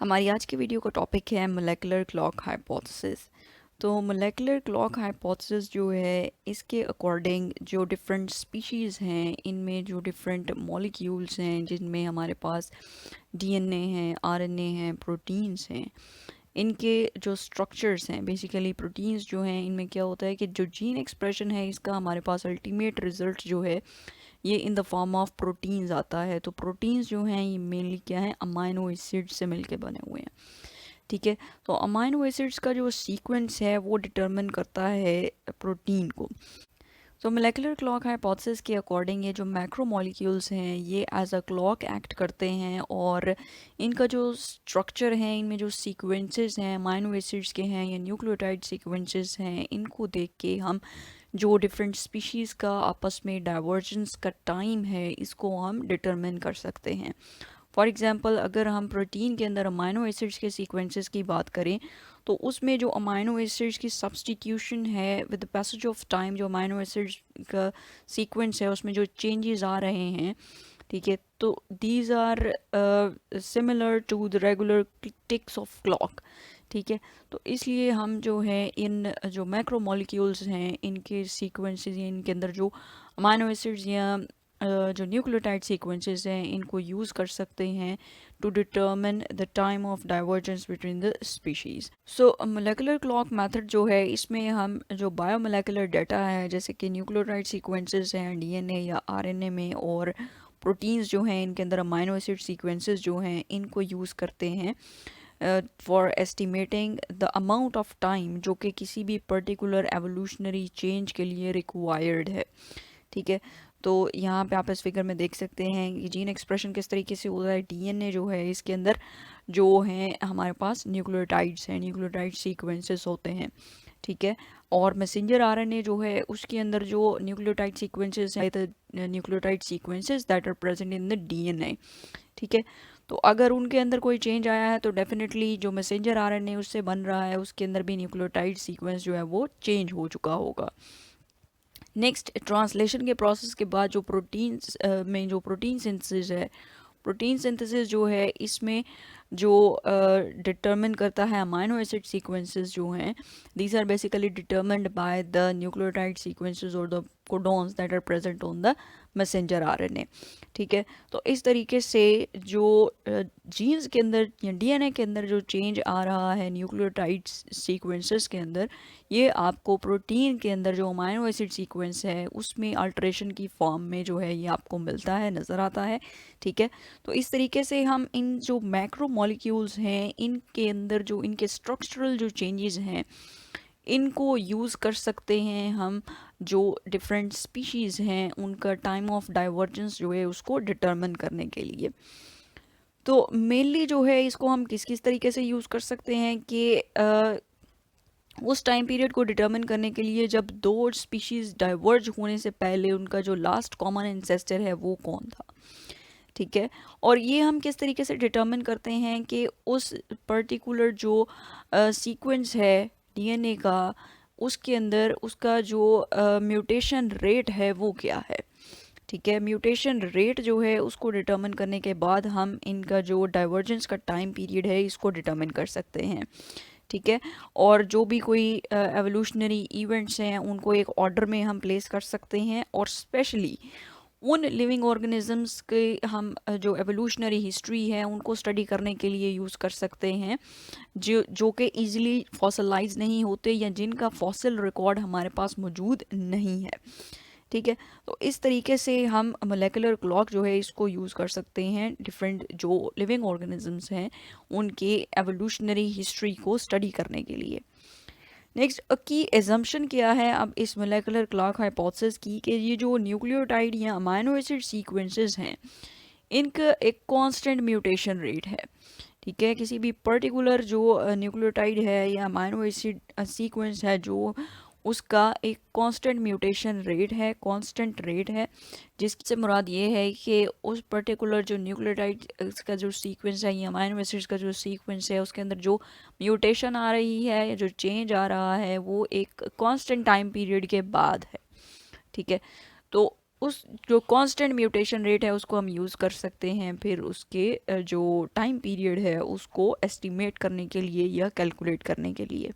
हमारी आज की वीडियो का टॉपिक है मोलेकुलर क्लॉक हाइपोथेसिस। तो मोलेकुलर क्लॉक हाइपोथेसिस जो है इसके अकॉर्डिंग जो डिफरेंट स्पीशीज़ हैं इनमें जो डिफरेंट मॉलिक्यूल्स हैं जिनमें हमारे पास डीएनए हैं, आरएनए हैं, प्रोटीन्स हैं, इनके जो स्ट्रक्चर्स हैं बेसिकली प्रोटीन्स जो हैं इनमें क्या होता है कि जो जीन एक्सप्रेशन है इसका हमारे पास अल्टीमेट रिजल्ट जो है ये in the form of proteins आता है। तो प्रोटीन्स जो हैं ये मेनली क्या है, अमाइनो एसिड से मिलके बने हुए हैं। ठीक है, तो अमाइनो एसिड्स का जो सीक्वेंस है वो डिटरमिन करता है प्रोटीन को। तो मोलेकुलर क्लॉक हाइपोथेसिस के अकॉर्डिंग ये जो मैक्रो मॉलिक्यूल्स हैं ये एज अ क्लॉक एक्ट करते हैं और इनका जो स्ट्रक्चर है इनमें जो सीक्वेंसेस हैं अमाइनो एसिड्स के हैं या न्यूक्लियोटाइड सीक्वेंसेस हैं इनको देख के हम जो डिफरेंट स्पीशीज़ का आपस में डाइवर्जेंस का टाइम है इसको हम डिटरमिन कर सकते हैं। फॉर एग्ज़ाम्पल अगर हम प्रोटीन के अंदर अमाइनो एसिड्स के सीक्वेंसेस की बात करें तो उसमें जो अमाइनो एसिड्स की सब्सटीट्यूशन है with the passage of time, जो अमाइनो एसिड्स का सीक्वेंस है उसमें जो चेंजेस आ रहे हैं, ठीक है, तो these are similar to the regular ticks of clock. ठीक है, तो इसलिए हम जो है इन जो मैक्रो मॉलिक्यूल्स हैं इनके सीक्वेंसेस या इनके अंदर जो अमाइनो एसिड्स या जो न्यूक्लियोटाइड सीक्वेंसेस हैं इनको यूज़ कर सकते हैं to determine the time of divergence between the species. So molecular clock method जो है इसमें हम जो बायोमोलेकुलर डाटा है जैसे कि न्यूक्लियोटाइड सीक्वेंसेस हैं डीएनए या आरएनए में और प्रोटीन्स जो हैं इनके अंदर अमाइनो एसिड सीक्वेंसेस जो हैं इनको यूज़ करते हैं for estimating the amount of time जो कि किसी भी पर्टिकुलर एवोल्यूशनरी चेंज के लिए रिक्वायर्ड है। ठीक है, तो यहाँ पे आप इस फिगर में देख सकते हैं कि जीन एक्सप्रेशन किस तरीके से होता है। डीएनए जो है इसके अंदर जो हैं हमारे पास न्यूक्लियोटाइड्स हैं, न्यूक्लियोटाइड सीक्वेंसेस होते हैं। ठीक है, और मैसेंजर आरएनए जो है उसके अंदर जो न्यूक्लियोटाइड सीक्वेंसेस हैं the nucleotide sequences that are present in the DNA. ठीक है, तो अगर उनके अंदर कोई चेंज आया है तो डेफिनेटली जो मैसेंजर आरएनए उससे बन रहा है उसके अंदर भी न्यूक्लियोटाइड सीक्वेंस जो है वो चेंज हो चुका होगा। नेक्स्ट, ट्रांसलेशन के प्रोसेस के बाद जो प्रोटीन्स में जो प्रोटीन सिंथेसिस है, प्रोटीन सिंथेसिस जो है इसमें जो डिटरमिन करता है अमाइनो एसिड सीक्वेंसेस जो हैं these are basically determined by the nucleotide sequences और the codons that are present on the messenger RNA. ठीक है, तो इस तरीके से जो जीन्स के अंदर या डीएनए के अंदर जो चेंज आ रहा है न्यूक्लियोटाइड सीक्वेंसेस के अंदर ये आपको प्रोटीन के अंदर जो अमाइनो एसिड सीक्वेंस है उसमें अल्ट्रेशन की फॉर्म में जो है ये आपको मिलता है, नज़र आता है। ठीक है, तो इस तरीके से हम इन जो मैक्रो मॉलिक्यूल्स हैं इनके अंदर जो इनके स्ट्रक्चरल जो चेंजेस हैं इनको यूज़ कर सकते हैं हम जो डिफरेंट स्पीशीज़ हैं उनका टाइम ऑफ डाइवर्जेंस जो है उसको डिटरमिन करने के लिए। तो मेनली जो है इसको हम किस किस तरीके से यूज़ कर सकते हैं कि उस टाइम पीरियड को डिटरमिन करने के लिए जब दो स्पीशीज़ डाइवर्ज होने से पहले उनका जो लास्ट कॉमन एंसेस्टर है वो कौन था। ठीक है, और ये हम किस तरीके से डिटरमिन करते हैं कि उस पर्टिकुलर जो सीक्वेंस है डीएनए का उसके अंदर उसका जो म्यूटेशन रेट है वो क्या है। ठीक है, म्यूटेशन रेट जो है उसको डिटरमिन करने के बाद हम इनका जो डाइवर्जेंस का टाइम पीरियड है इसको डिटरमिन कर सकते हैं। ठीक है, और जो भी कोई एवोल्यूशनरी इवेंट्स हैं उनको एक ऑर्डर में हम प्लेस कर सकते हैं और स्पेशली उन लिविंग ऑर्गेनिजम्स के हम जो एवोल्यूशनरी हिस्ट्री है उनको स्टडी करने के लिए यूज़ कर सकते हैं जो कि ईजिली फॉसिलाइज नहीं होते या जिनका फॉसिल रिकॉर्ड हमारे पास मौजूद नहीं है। ठीक है, तो इस तरीके से हम मोलेकुलर क्लॉक जो है इसको यूज़ कर सकते हैं डिफरेंट जो लिविंग ऑर्गेनिजम्स हैं उनके एवोल्यूशनरी हिस्ट्री को स्टडी करने के लिए। नेक्स्ट की एजम्पशन क्या है अब इस मोलेकुलर क्लॉक हाइपोथेसिस की कि ये जो न्यूक्लियोटाइड या अमाइनो एसिड सीक्वेंसेस हैं इनका एक कांस्टेंट म्यूटेशन रेट है। ठीक है, किसी भी पर्टिकुलर जो न्यूक्लियोटाइड है या अमाइनो एसिड सीक्वेंस है जो उसका एक कांस्टेंट म्यूटेशन रेट है, कांस्टेंट रेट है, जिससे मुराद ये है कि उस पर्टिकुलर जो न्यूक्लियोटाइड का जो सीक्वेंस है या अमाइनो एसिड्स का जो सीक्वेंस है उसके अंदर जो म्यूटेशन आ रही है या जो चेंज आ रहा है वो एक कांस्टेंट टाइम पीरियड के बाद है। ठीक है, तो उस जो कांस्टेंट म्यूटेशन रेट है उसको हम यूज़ कर सकते हैं फिर उसके जो टाइम पीरियड है उसको एस्टिमेट करने के लिए या कैलकुलेट करने के लिए।